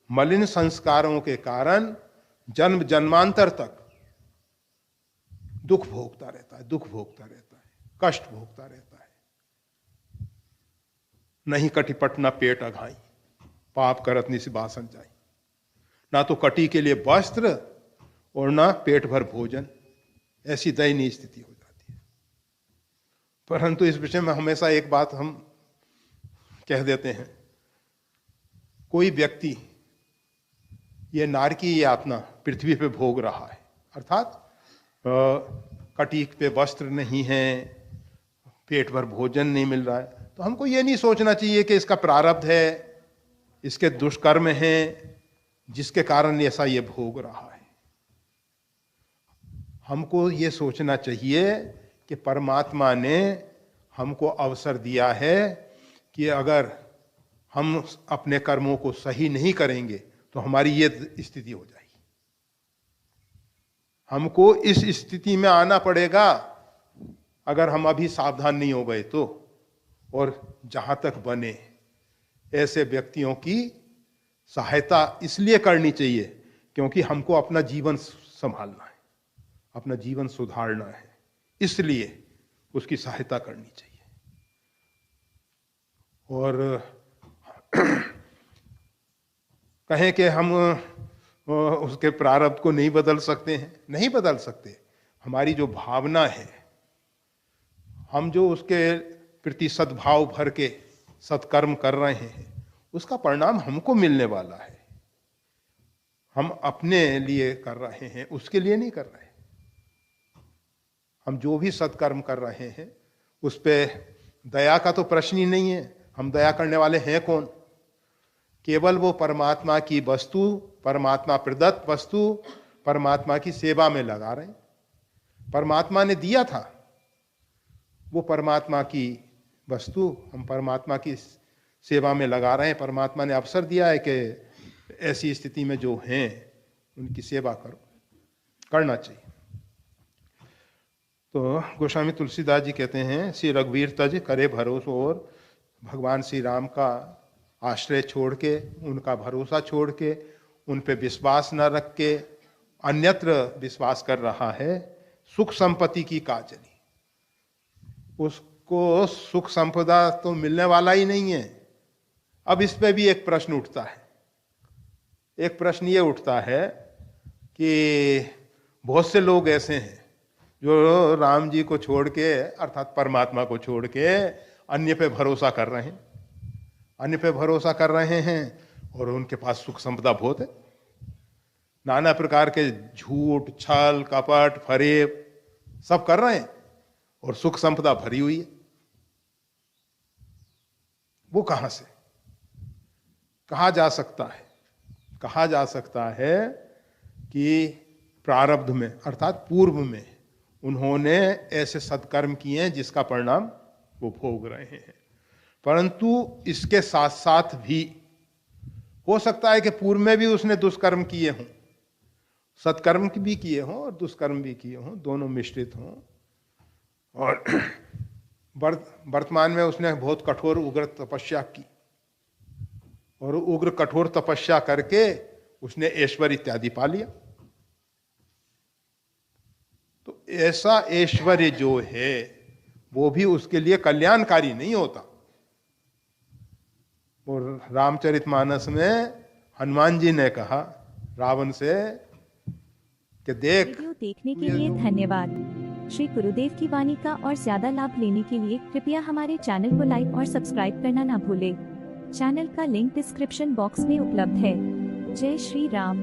मलिन संस्कारों के कारण जन्म जन्मांतर तक दुख भोगता रहता है, दुख भोगता रहता है, कष्ट भोगता रहता है। नहीं कटिपट न पेट अघाई, पाप करत निसि बासन जाई। ना तो कटी के लिए वस्त्र और ना पेट भर भोजन, ऐसी दयनीय स्थिति हो जाती है। परंतु इस विषय में हमेशा एक बात हम कह देते हैं, कोई व्यक्ति ये नारकीय यातना पृथ्वी पे भोग रहा है, अर्थात कटीक पे वस्त्र नहीं है, पेट भर भोजन नहीं मिल रहा है, तो हमको ये नहीं सोचना चाहिए कि इसका प्रारब्ध है, इसके दुष्कर्म हैं जिसके कारण ऐसा ये भोग रहा है। हमको ये सोचना चाहिए कि परमात्मा ने हमको अवसर दिया है कि अगर हम अपने कर्मों को सही नहीं करेंगे तो हमारी ये स्थिति हो जाएगी। हमको इस स्थिति में आना पड़ेगा अगर हम अभी सावधान नहीं हो गए तो। और जहां तक बने ऐसे व्यक्तियों की सहायता इसलिए करनी चाहिए क्योंकि हमको अपना जीवन संभालना है, अपना जीवन सुधारना है, इसलिए उसकी सहायता करनी चाहिए। और कहें कि हम उसके प्रारब्ध को नहीं बदल सकते हैं, नहीं बदल सकते। हमारी जो भावना है, हम जो उसके प्रति सद्भाव भर के सत्कर्म कर रहे हैं, उसका परिणाम हमको मिलने वाला है। हम अपने लिए कर रहे हैं, उसके लिए नहीं कर रहे। हम जो भी सत्कर्म कर रहे हैं उस पे दया का तो प्रश्न ही नहीं है। हम दया करने वाले हैं कौन? केवल वो परमात्मा की वस्तु, परमात्मा प्रदत्त वस्तु, परमात्मा की सेवा में लगा रहे हैं। परमात्मा ने दिया था, वो परमात्मा की वस्तु हम परमात्मा की सेवा में लगा रहे हैं। परमात्मा ने अवसर दिया है कि ऐसी स्थिति में जो हैं उनकी सेवा करो, करना चाहिए। तो गोस्वामी तुलसीदास जी कहते हैं, श्री रघुवीर तज करे भरोसो, और भगवान श्री राम का आश्रय छोड़ के, उनका भरोसा छोड़ के, उन पे विश्वास न रख के अन्यत्र विश्वास कर रहा है, सुख संपत्ति की काजली, उसको सुख संपदा तो मिलने वाला ही नहीं है। अब इस पे भी एक प्रश्न उठता है। एक प्रश्न ये उठता है कि बहुत से लोग ऐसे हैं जो राम जी को छोड़ के, अर्थात परमात्मा को छोड़ के अन्य पे भरोसा कर रहे हैं, अन्य पे भरोसा कर रहे हैं, और उनके पास सुख संपदा बहुत है। नाना प्रकार के झूठ, छल, कपट, फरेब सब कर रहे हैं और सुख संपदा भरी हुई है। वो कहां से कहा जा सकता है? कहा जा सकता है कि प्रारब्ध में, अर्थात पूर्व में उन्होंने ऐसे सत्कर्म किए हैं जिसका परिणाम वो भोग रहे हैं। परंतु इसके साथ साथ भी हो सकता है कि पूर्व में भी उसने दुष्कर्म किए हों, सत्कर्म भी किए हों और दुष्कर्म भी किए हों, दोनों मिश्रित हों। और वर्तमान में उसने बहुत कठोर उग्र तपस्या की, और उग्र कठोर तपस्या करके उसने ऐश्वर्य इत्यादि पा लिया। तो ऐसा ऐश्वर्य जो है वो भी उसके लिए कल्याणकारी नहीं होता। और रामचरितमानस में हनुमान जी ने कहा रावण से कि देख। वीडियो देखने के लिए धन्यवाद। श्री गुरुदेव की वाणी का और ज्यादा लाभ लेने के लिए कृपया हमारे चैनल को लाइक और सब्सक्राइब करना ना भूलें। चैनल का लिंक डिस्क्रिप्शन बॉक्स में उपलब्ध है। जय श्री राम।